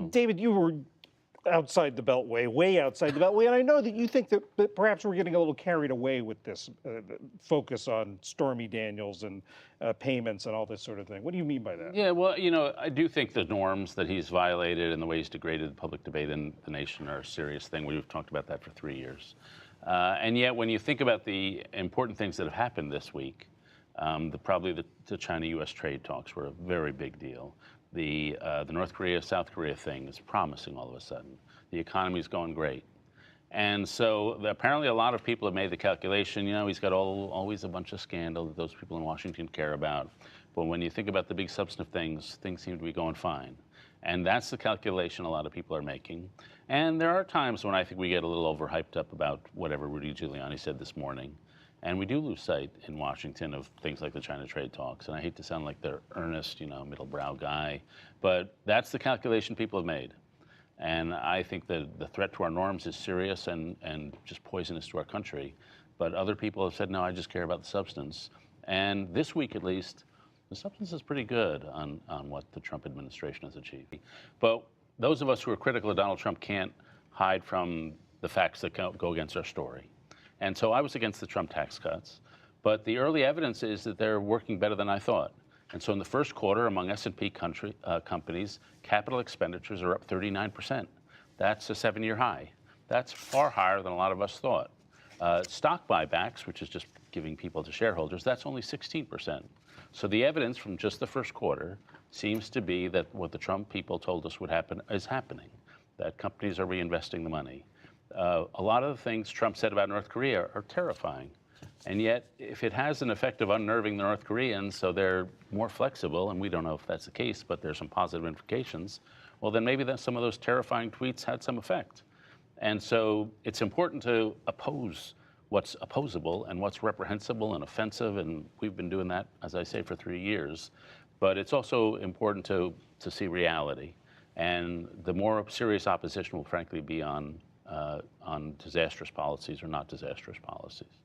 David, you were outside the Beltway, way outside the Beltway, and I know that you think that perhaps we're getting a little carried away with this focus on Stormy Daniels and payments and all this sort of thing. What do you mean by that? Yeah, well, I do think the norms that he's violated and the way he's degraded the public debate in the nation are a serious thing. We've talked about that for 3 years. And yet, when you think about the important things that have happened this week, probably the China-U.S. trade talks were a very big deal. The North Korea-South Korea thing is promising all of a sudden. The economy's going great. And so apparently a lot of people have made the calculation, he's got always a bunch of scandal that those people in Washington care about. But when you think about the big substantive things seem to be going fine. And that's the calculation a lot of people are making. And there are times when I think we get a little overhyped up about whatever Rudy Giuliani said this morning. And we do lose sight in Washington of things like the China trade talks. And I hate to sound like the earnest, middle-brow guy, but that's the calculation people have made. And I think that the threat to our norms is serious and just poisonous to our country. But other people have said, no, I just care about the substance. And this week, at least, the substance is pretty good on what the Trump administration has achieved. But those of us who are critical of Donald Trump can't hide from the facts that go against our story. And so I was against the Trump tax cuts, but the early evidence is that they're working better than I thought. And so in the first quarter, among S&P companies, capital expenditures are up 39%. That's a 7-year high. That's far higher than a lot of us thought. Stock buybacks, which is just giving people to shareholders, that's only 16%. So the evidence from just the first quarter seems to be that what the Trump people told us would happen is happening, that companies are reinvesting the money. A lot of the things Trump said about North Korea are terrifying. And yet, if it has an effect of unnerving the North Koreans so they're more flexible, and we don't know if that's the case, but there's some positive implications, well, then maybe some of those terrifying tweets had some effect. And so it's important to oppose what's opposable and what's reprehensible and offensive, and we've been doing that, as I say, for 3 years. But it's also important to see reality. And the more serious opposition will frankly be on disastrous policies or not disastrous policies.